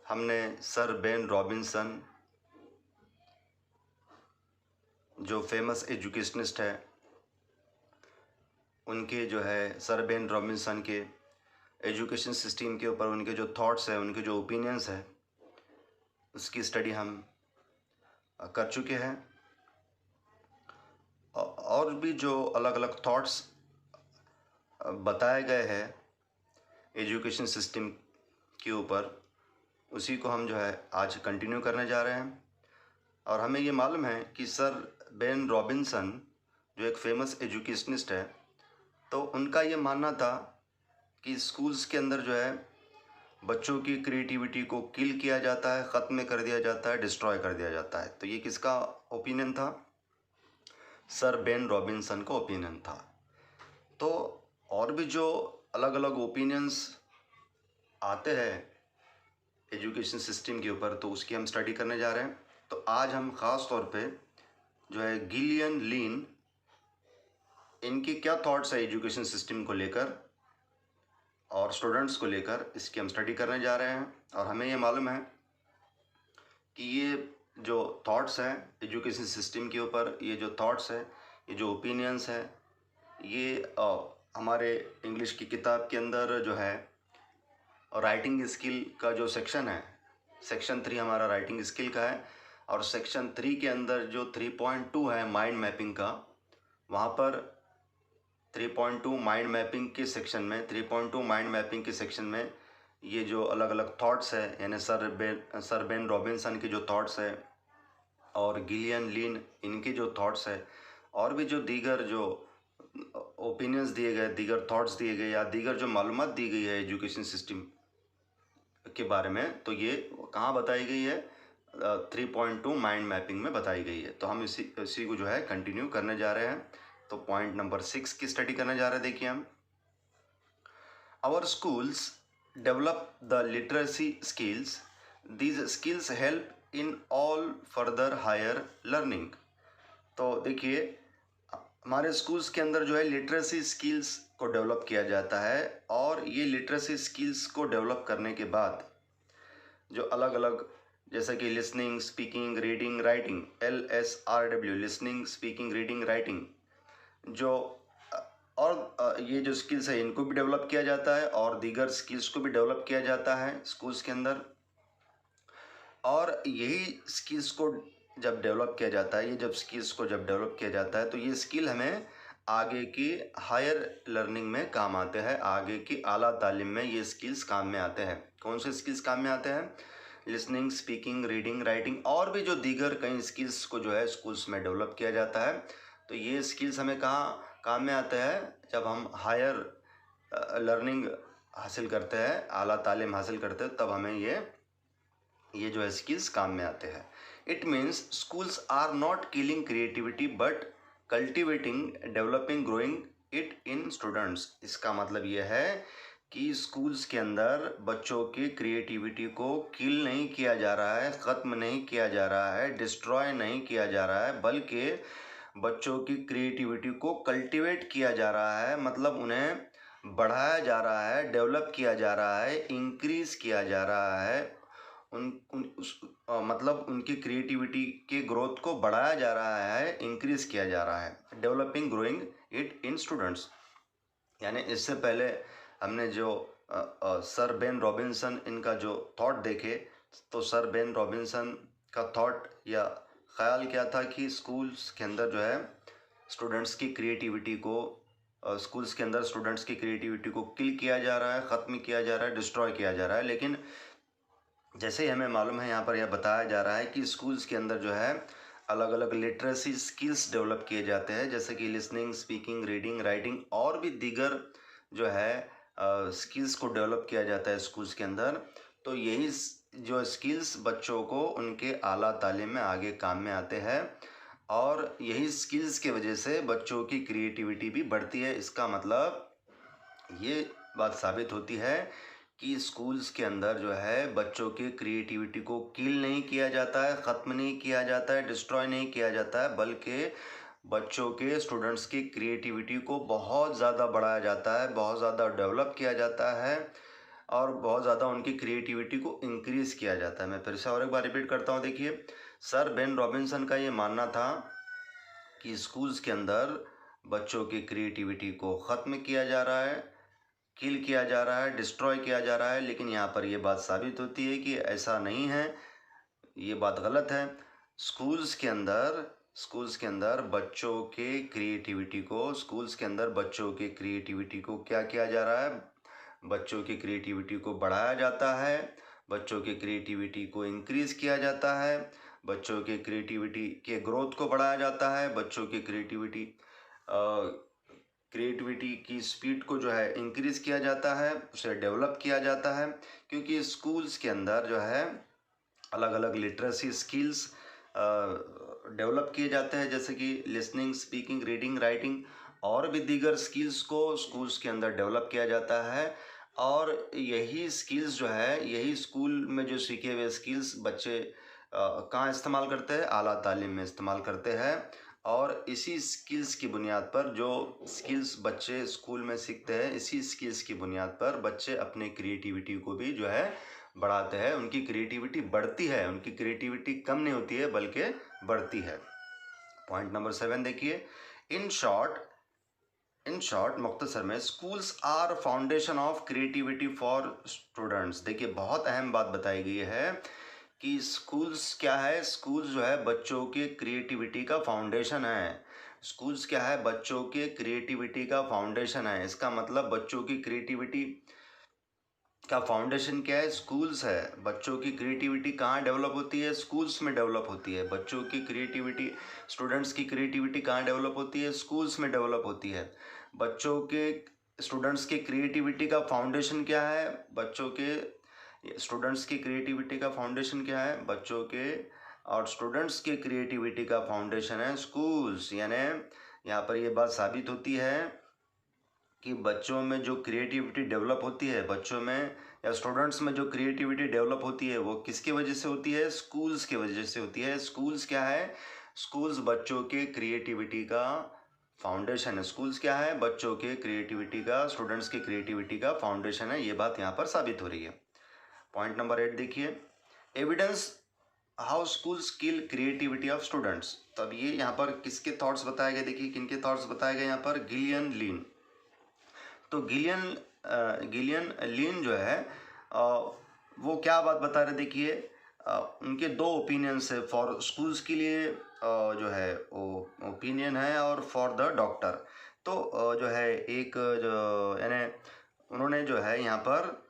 हमने sir Ben Robinson जो famous educationist है उनके जो है सर बेन रॉबिन्सन के एजुकेशन सिस्टम के ऊपर उनके जो थॉट्स हैं, उनके जो ओपिनियंस हैं, उसकी स्टडी हम कर चुके हैं। और भी जो अलग अलग थॉट्स बताए गए हैं एजुकेशन सिस्टम के ऊपर, उसी को हम जो है आज कंटिन्यू करने जा रहे हैं। और हमें ये मालूम है कि सर बेन रॉबिन्सन जो एक फेमस एजुकेशनिस्ट है, तो उनका ये मानना था कि स्कूल्स के अंदर जो है बच्चों की क्रिएटिविटी को किल किया जाता है, ख़त्म कर दिया जाता है, डिस्ट्रॉय कर दिया जाता है। तो ये किसका ओपिनियन था? सर बेन रॉबिन्सन का ओपिनियन था। तो और भी जो अलग अलग ओपिनियंस आते हैं एजुकेशन सिस्टम के ऊपर, तो उसकी हम स्टडी करने जा रहे हैं। तो आज हम ख़ास तौर पे जो है गिलियन लीन, इनके क्या थॉट्स है एजुकेशन सिस्टम को लेकर और स्टूडेंट्स को लेकर, इसकी हम स्टडी करने जा रहे हैं। और हमें ये मालूम है कि ये जो थॉट्स हैं एजुकेशन सिस्टम के ऊपर, ये जो थॉट्स हैं, ये जो ओपिनियंस हैं, ये हमारे इंग्लिश की किताब के अंदर जो है राइटिंग स्किल का जो सेक्शन है, सेक्शन 3 हमारा राइटिंग स्किल का है। और सेक्शन 3 के अंदर जो 3.2 है माइंड मैपिंग का, वहाँ पर 3.2 माइंड मैपिंग के सेक्शन में 3.2 माइंड मैपिंग के सेक्शन में ये जो अलग अलग थॉट्स है, यानी सर बेन रॉबिन्सन के जो थॉट्स है और गिलियन लीन इनके जो थॉट्स है, और भी जो दीगर जो ओपिनियंस दिए गए, दीगर थॉट्स दिए गए या दीगर जो मालूमात दी गई है एजुकेशन सिस्टम के बारे में, तो ये कहाँ बताई गई है? 3.2 माइंड मैपिंग में बताई गई है। तो हम इसी को जो है कंटिन्यू करने जा रहे हैं। तो पॉइंट नंबर 6 की स्टडी करने जा रहे हैं। देखिए हम, our schools develop the literacy skills, these skills help in all further higher learning. तो देखिए, हमारे स्कूल्स के अंदर जो है लिटरेसी स्किल्स को डेवलप किया जाता है, और ये लिटरेसी स्किल्स को डेवलप करने के बाद जो अलग अलग, जैसा कि listening, speaking, reading, writing, LSRW, listening, speaking, reading, writing, जो और ये जो स्किल्स है इनको भी डेवलप किया जाता है, और दीगर स्किल्स को भी डेवलप किया जाता है स्कूल्स के अंदर। और यही स्किल्स को जब डेवलप किया जाता है, ये जब स्किल्स को जब डेवलप किया जाता है, तो ये स्किल हमें आगे की हायर लर्निंग में काम आते हैं, आगे की आला तालीम में ये स्किल्स काम में आते हैं। कौन से स्किल्स काम में आते हैं? लिसनिंग, स्पीकिंग, रीडिंग, राइटिंग, और भी जो दीगर कई स्किल्स को जो है स्कूल्स में डेवलप किया जाता है। तो ये स्किल्स हमें कहाँ काम में आते हैं? जब हम हायर लर्निंग हासिल करते हैं, आला तालीम हासिल करते हैं, तब हमें ये जो है स्किल्स काम में आते हैं। It means schools are not killing creativity but cultivating, developing, growing it in students. इसका मतलब ये है कि स्कूल्स के अंदर बच्चों की क्रिएटिविटी को किल नहीं किया जा रहा है, ख़त्म नहीं किया जा रहा है, डिस्ट्रॉय नहीं किया जा रहा है, बल्कि बच्चों की क्रिएटिविटी को कल्टिवेट किया जा रहा है। मतलब उन्हें बढ़ाया जा रहा है, डेवलप किया जा रहा है, इंक्रीज़ किया जा रहा है। मतलब उनकी क्रिएटिविटी के ग्रोथ को बढ़ाया जा रहा है, इंक्रीज़ किया जा रहा है। Developing, growing it in students, यानी इससे पहले हमने जो सर बेन रॉबिन्सन इनका जो थॉट देखे, तो सर बेन रॉबिन्सन का थॉट या ख़्याल क्या था कि स्कूल्स के अंदर जो है स्टूडेंट्स की क्रिएटिविटी को स्कूल्स के अंदर स्टूडेंट्स की क्रिएटिविटी को किल किया जा रहा है, ख़त्म किया जा रहा है, डिस्ट्रॉय किया जा रहा है। लेकिन जैसे ही हमें मालूम है, यहाँ पर यह बताया जा रहा है कि स्कूल्स के अंदर जो है अलग अलग लिटरेसी स्किल्स डेवलप किए जाते हैं, जैसे कि लिसनिंग, स्पीकिंग, रीडिंग, राइटिंग, और भी दीगर जो है स्किल्स को डेवलप किया जाता है स्कूल्स के अंदर। तो यही जो स्किल्स बच्चों को उनके आला तालीम में आगे काम में आते हैं, और यही स्किल्स की वजह से बच्चों की क्रिएटिविटी भी बढ़ती है। इसका मतलब ये बात साबित होती है कि स्कूल्स के अंदर जो है बच्चों की क्रिएटिविटी को किल नहीं किया जाता है, ख़त्म नहीं किया जाता है, डिस्ट्रॉय नहीं किया जाता है, बल्कि बच्चों के, स्टूडेंट्स की क्रिएटिविटी को बहुत ज़्यादा बढ़ाया जाता है, बहुत ज़्यादा डेवलप किया जाता है। और बहुत ज़्यादा उनकी क्रिएटिविटी को इंक्रीज़ किया जाता है। मैं फिर से और एक बार रिपीट करता हूँ, देखिए सर बेन रॉबिन्सन का ये मानना था कि स्कूल्स के अंदर बच्चों की क्रिएटिविटी को ख़त्म किया जा रहा है, किल किया जा रहा है, डिस्ट्रॉय किया जा रहा है, लेकिन यहाँ पर ये बात साबित होती है कि ऐसा नहीं है, ये बात गलत है। स्कूल्स के अंदर बच्चों के क्रिएटिविटी को क्या किया जा रहा है, बच्चों की क्रिएटिविटी को बढ़ाया जाता है, बच्चों की क्रिएटिविटी को इंक्रीज़ किया जाता है, बच्चों के क्रिएटिविटी के ग्रोथ को बढ़ाया जाता है, बच्चों की क्रिएटिविटी की स्पीड को जो है इंक्रीज़ किया जाता है, उसे डेवलप किया जाता है। क्योंकि स्कूल्स के अंदर जो है अलग अलग लिटरेसी स्किल्स डेवलप किए जाते हैं, जैसे कि लिसनिंग, स्पीकिंग, रीडिंग, राइटिंग और भी दीगर स्किल्स को स्कूल्स के अंदर डेवलप किया जाता है। और यही स्किल्स जो है, यही स्कूल में जो सीखे हुए स्किल्स बच्चे कहाँ इस्तेमाल करते हैं, आला तालीम में इस्तेमाल करते हैं। और इसी स्किल्स की बुनियाद पर, जो स्किल्स बच्चे स्कूल में सीखते हैं, इसी स्किल्स की बुनियाद पर बच्चे अपने क्रिएटिविटी को भी जो है बढ़ाते हैं, उनकी क्रिएटिविटी बढ़ती है, उनकी क्रिएटिविटी कम नहीं होती है बल्कि बढ़ती है। पॉइंट नंबर 7 देखिए, इन शॉर्ट मुख्तसर में, schools are foundation of creativity for students. देखिए बहुत अहम बात बताई गई है कि स्कूल्स क्या है, स्कूल्स जो है बच्चों के क्रिएटिविटी का फाउंडेशन है। स्कूल्स क्या है, बच्चों के क्रिएटिविटी का फाउंडेशन है। इसका मतलब बच्चों की क्रिएटिविटी का फाउंडेशन क्या है, स्कूल्स है। बच्चों की क्रिएटिविटी कहाँ डेवलप होती है, स्कूल्स में डेवलप होती है। बच्चों की क्रिएटिविटी, स्टूडेंट्स की क्रिएटिविटी कहाँ डेवलप होती है, स्कूल्स में डेवलप होती है। बच्चों के, स्टूडेंट्स की क्रिएटिविटी का फाउंडेशन क्या है, बच्चों के स्टूडेंट्स की क्रिएटिविटी का फाउंडेशन क्या है, बच्चों के और स्टूडेंट्स की क्रिएटिविटी का फाउंडेशन है स्कूल्स। यानी यहाँ पर ये बात साबित होती है कि बच्चों में जो क्रिएटिविटी डेवलप होती है, बच्चों में या स्टूडेंट्स में जो क्रिएटिविटी डेवलप होती है, वो किसकी वजह से होती है, स्कूल्स की वजह से होती है। स्कूल्स क्या है, स्कूल्स बच्चों के क्रिएटिविटी का फाउंडेशन है। स्कूल्स क्या है, बच्चों के क्रिएटिविटी का, स्टूडेंट्स की क्रिएटिविटी का फाउंडेशन है। ये बात यहाँ पर साबित हो रही है। पॉइंट नंबर 8 देखिए, evidence how schools kill creativity of students. तब ये यहाँ पर किसके थॉट्स बताए गए, देखिए किनके थॉट्स बताए गए यहाँ पर, गिलियन लीन। तो गिलियन लीन जो है वो क्या बात बता रहे, देखिए उनके दो ओपिनियंस है। फॉर स्कूल्स के लिए जो है वो ओपिनियन है, और फॉर द डॉक्टर। तो जो है एक जो यानी उन्होंने जो है यहाँ पर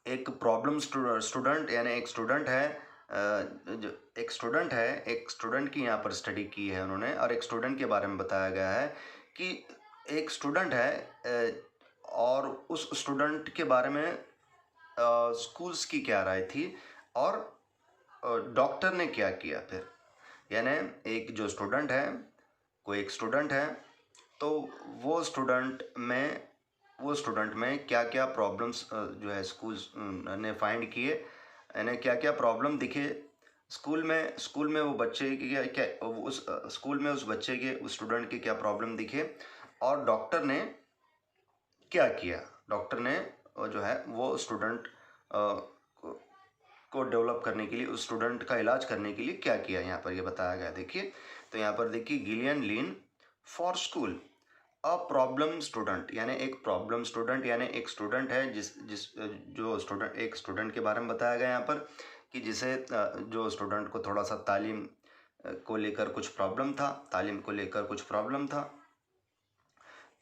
एक प्रॉब्लम स्टूडेंट, यानी एक स्टूडेंट है, जो एक स्टूडेंट की यहाँ पर स्टडी की है उन्होंने, और एक स्टूडेंट के बारे में बताया गया है कि एक स्टूडेंट है और उस स्टूडेंट के बारे में स्कूल्स की क्या राय थी और डॉक्टर ने क्या किया फिर। यानी एक जो स्टूडेंट है, कोई एक स्टूडेंट है, तो वो स्टूडेंट में क्या क्या प्रॉब्लम्स जो है स्कूल्स ने फाइंड किए, यानी क्या क्या प्रॉब्लम दिखे स्कूल में वो बच्चे की क्या उस स्कूल में उस बच्चे के, उस स्टूडेंट के क्या प्रॉब्लम दिखे, और डॉक्टर ने क्या किया। डॉक्टर ने जो है वो स्टूडेंट को डेवलप करने के लिए, उस स्टूडेंट का इलाज करने के लिए क्या किया, यहाँ पर ये बताया गया। देखिए तो यहाँ पर देखिए, Gillian lean for school a problem student, यानी एक प्रॉब्लम स्टूडेंट, यानी एक स्टूडेंट है एक स्टूडेंट के बारे में बताया गया यहाँ पर कि जिसे जो स्टूडेंट को थोड़ा सा तालीम को लेकर कुछ प्रॉब्लम था।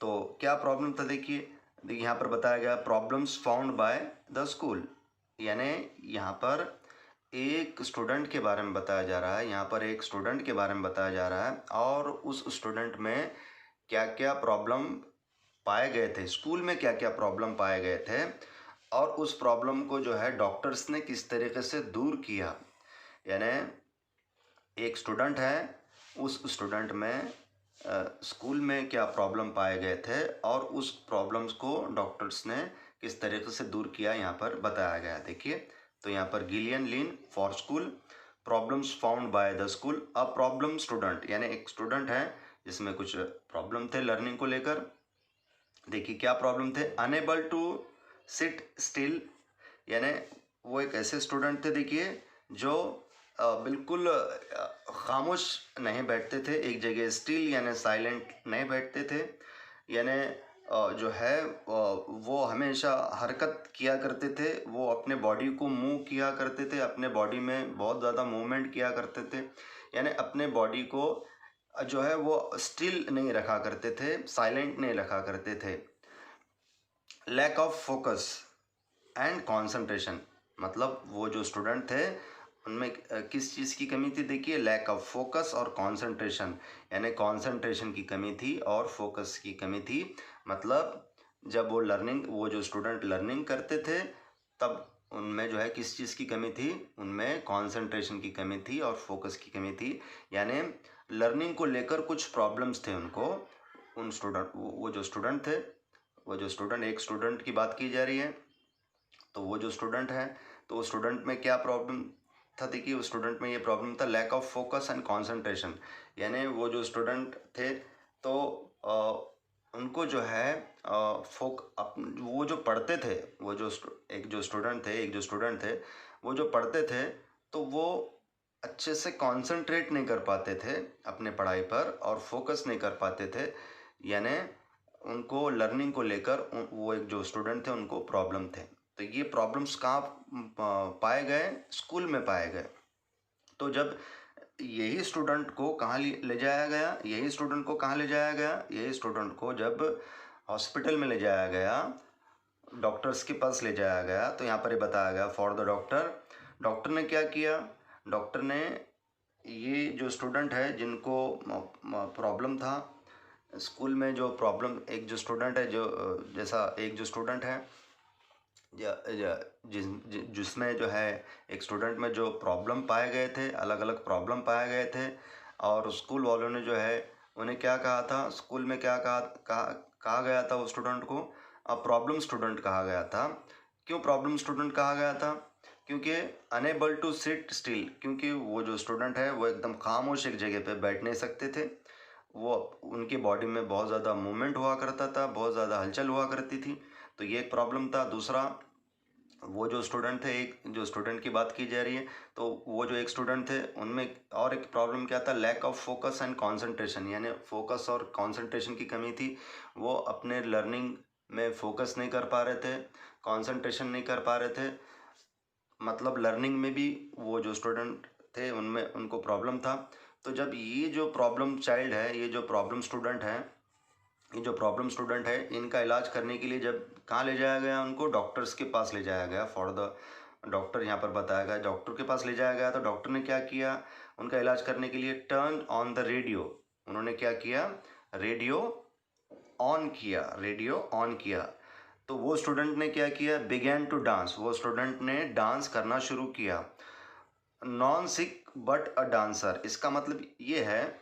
तो क्या प्रॉब्लम था, देखिए यहाँ पर बताया गया, problems found by the school. यानी यहाँ पर एक स्टूडेंट के बारे में बताया जा रहा है, यहाँ पर एक स्टूडेंट के बारे में बताया जा रहा है, और उस स्टूडेंट में क्या क्या प्रॉब्लम पाए गए थे, स्कूल में क्या क्या प्रॉब्लम पाए गए थे, और उस प्रॉब्लम को जो है डॉक्टर्स ने किस तरीके से दूर किया। यानी एक स्टूडेंट है, उस स्टूडेंट में स्कूल में क्या प्रॉब्लम पाए गए थे, और उस प्रॉब्लम्स को डॉक्टर्स ने किस तरीके से दूर किया, यहाँ पर बताया गया। देखिए तो यहाँ पर Gillian lean for school, problems found by the school, a problem student, यानी एक स्टूडेंट है जिसमें कुछ प्रॉब्लम थे लर्निंग को लेकर। देखिए क्या प्रॉब्लम थे, अनेबल टू सिट स्टिल, यानी वो एक ऐसे स्टूडेंट थे देखिए जो बिल्कुल खामोश नहीं बैठते थे एक जगह, स्टिल यानी साइलेंट नहीं बैठते थे, यानी जो है वो हमेशा हरकत किया करते थे, वो अपने बॉडी को मूव किया करते थे, अपने बॉडी में बहुत ज़्यादा मूवमेंट किया करते थे, यानी अपने बॉडी को जो है वो स्टिल नहीं रखा करते थे, साइलेंट नहीं रखा करते थे। Lack of focus and concentration, मतलब वो जो स्टूडेंट थे उनमें किस चीज़ की कमी थी देखिए, लैक ऑफ फोकस और कंसंट्रेशन, यानी कंसंट्रेशन की कमी थी और फोकस की कमी थी। मतलब जब वो जो स्टूडेंट लर्निंग करते थे तब उनमें जो है किस चीज़ की कमी थी, उनमें कंसंट्रेशन की कमी थी और फोकस की कमी थी, यानी लर्निंग को लेकर कुछ प्रॉब्लम्स थे उनको। उन स्टूडेंट वो जो स्टूडेंट थे, वो जो स्टूडेंट, एक स्टूडेंट की बात की जा रही है, तो वो जो स्टूडेंट है तो वो स्टूडेंट में क्या प्रॉब्लम था देखिए, उस स्टूडेंट में ये प्रॉब्लम था lack of focus and concentration, यानी वो जो स्टूडेंट थे तो उनको जो है वो जो पढ़ते थे, वो जो एक जो स्टूडेंट थे वो जो पढ़ते थे तो वो अच्छे से कंसंट्रेट नहीं कर पाते थे अपने पढ़ाई पर और फोकस नहीं कर पाते थे, यानी उनको लर्निंग को लेकर वो एक जो स्टूडेंट थे उनको प्रॉब्लम थे। तो ये प्रॉब्लम्स कहाँ पाए गए, स्कूल में पाए गए। तो जब यही स्टूडेंट को कहाँ ले जाया गया, यही स्टूडेंट को जब हॉस्पिटल में ले जाया गया, डॉक्टर्स के पास ले जाया गया, तो यहाँ पर ये बताया गया फॉर द डॉक्टर ने क्या किया, डॉक्टर ने ये जो स्टूडेंट है जिनको प्रॉब्लम था स्कूल में, जो प्रॉब्लम एक जो स्टूडेंट है जो जैसा एक जो स्टूडेंट है जिसमें जो है एक स्टूडेंट में जो प्रॉब्लम पाए गए थे, अलग अलग प्रॉब्लम पाए गए थे, और स्कूल वालों ने जो है उन्हें क्या कहा था, स्कूल में क्या कहा गया था, उस स्टूडेंट को प्रॉब्लम स्टूडेंट कहा गया था। क्यों प्रॉब्लम स्टूडेंट कहा गया था? क्योंकि अनेबल टू सिट स्टिल, क्योंकि वो जो स्टूडेंट है वो एकदम खामोश एक जगह पे बैठ नहीं सकते थे, वो उनकी बॉडी में बहुत ज़्यादा मूवमेंट हुआ करता था, बहुत ज़्यादा हलचल हुआ करती थी, तो ये एक प्रॉब्लम था। दूसरा, वो जो स्टूडेंट थे, एक जो स्टूडेंट की बात की जा रही है, तो वो जो एक स्टूडेंट थे उनमें और एक प्रॉब्लम क्या था, lack of focus and concentration, यानी फोकस और कंसंट्रेशन की कमी थी, वो अपने लर्निंग में फोकस नहीं कर पा रहे थे, कंसंट्रेशन नहीं कर पा रहे थे, मतलब लर्निंग में भी वो जो स्टूडेंट थे उनमें उनको प्रॉब्लम था। तो जब ये जो प्रॉब्लम चाइल्ड है, ये जो प्रॉब्लम स्टूडेंट है, इनका इलाज करने के लिए जब कहाँ ले जाया गया, उनको डॉक्टर्स के पास ले जाया गया, फॉर द डॉक्टर यहाँ पर बताया गया, डॉक्टर के पास ले जाया गया। तो डॉक्टर ने क्या किया, उनका इलाज करने के लिए टर्न ऑन द रेडियो, उन्होंने क्या किया, रेडियो ऑन किया। तो वो स्टूडेंट ने क्या किया, बिगैन टू डांस, वो स्टूडेंट ने डांस करना शुरू किया। Non sick but a dancer, इसका मतलब ये है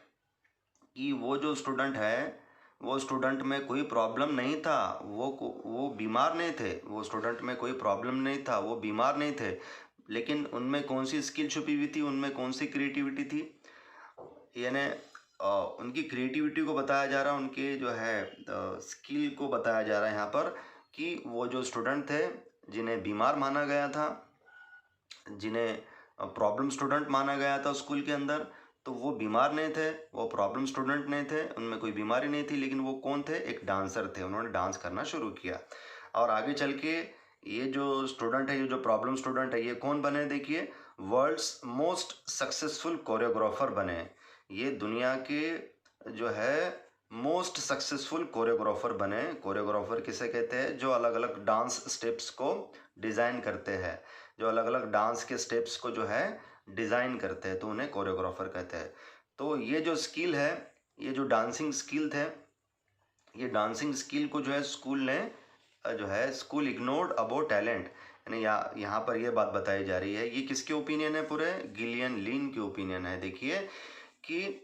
कि वो जो स्टूडेंट है, वो स्टूडेंट में कोई प्रॉब्लम नहीं था, वो बीमार नहीं थे, वो स्टूडेंट में कोई प्रॉब्लम नहीं था, वो बीमार नहीं थे, लेकिन उनमें कौन सी स्किल छुपी हुई थी, उनमें कौन सी क्रिएटिविटी थी, यानी उनकी क्रिएटिविटी को बताया जा रहा है, उनके जो है स्किल को बताया जा रहा है यहाँ पर, कि वो जो स्टूडेंट थे जिन्हें बीमार माना गया था, जिन्हें प्रॉब्लम स्टूडेंट माना गया था स्कूल के अंदर, तो वो बीमार नहीं थे, वो प्रॉब्लम स्टूडेंट नहीं थे, उनमें कोई बीमारी नहीं थी, लेकिन वो कौन थे, एक डांसर थे, उन्होंने डांस करना शुरू किया। और आगे चल के ये जो स्टूडेंट है, ये जो प्रॉब्लम स्टूडेंट है, ये कौन बने देखिए, वर्ल्ड्स मोस्ट सक्सेसफुल कोरियोग्राफर बने। ये दुनिया के जो है मोस्ट सक्सेसफुल कोरियोग्राफर बने। कोरियोग्राफर किसे कहते हैं, जो अलग अलग डांस स्टेप्स को डिज़ाइन करते हैं, जो अलग अलग डांस के स्टेप्स को जो है डिज़ाइन करते हैं, तो उन्हें कोरियोग्राफर कहते हैं। तो ये जो स्किल है, ये जो डांसिंग स्किल थे, ये डांसिंग स्किल को जो है स्कूल इग्नोर्ड अबाउट टैलेंट, यानी यहाँ पर ये बात बताई जा रही है, ये किसके ओपिनियन है, पूरे गिलियन लीन के ओपिनियन है। देखिए कि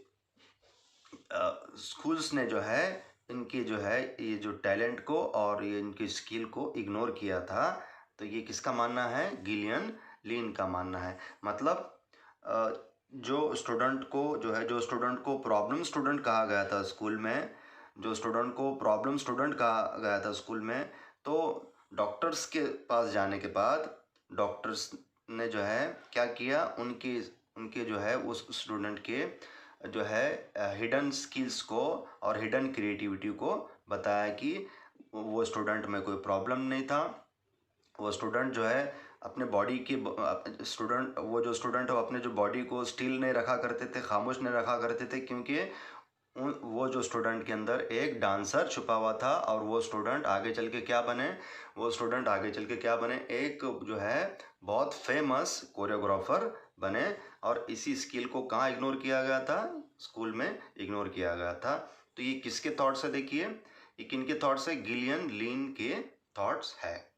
स्कूल्स ने जो है इनके जो है ये जो टैलेंट को और ये इनकी स्किल को इग्नोर किया था, तो ये किसका मानना है, गिलियन लीन का मानना है। मतलब जो स्टूडेंट को प्रॉब्लम स्टूडेंट कहा गया था स्कूल में, जो स्टूडेंट को प्रॉब्लम स्टूडेंट कहा गया था स्कूल में, तो डॉक्टर्स के पास जाने के बाद डॉक्टर्स ने जो है क्या किया, उनके उनके जो है उस स्टूडेंट के जो है हिडन स्किल्स को और हिडन क्रिएटिविटी को बताया कि वो स्टूडेंट में कोई प्रॉब्लम नहीं था। वो स्टूडेंट जो है अपने बॉडी की वो जो स्टूडेंट है वो अपने जो बॉडी को स्टिल नहीं रखा करते थे, खामोश नहीं रखा करते थे, क्योंकि वो जो स्टूडेंट के अंदर एक डांसर छुपा हुआ था। और वो स्टूडेंट आगे चल के क्या बने, एक जो है बहुत फेमस कोरियोग्राफर बने। और इसी स्किल को कहाँ इग्नोर किया गया था, स्कूल में इग्नोर किया गया था। तो ये किसके थॉट्स है, देखिए ये किन के थॉट्स है, गिलियन लीन के थॉट्स है।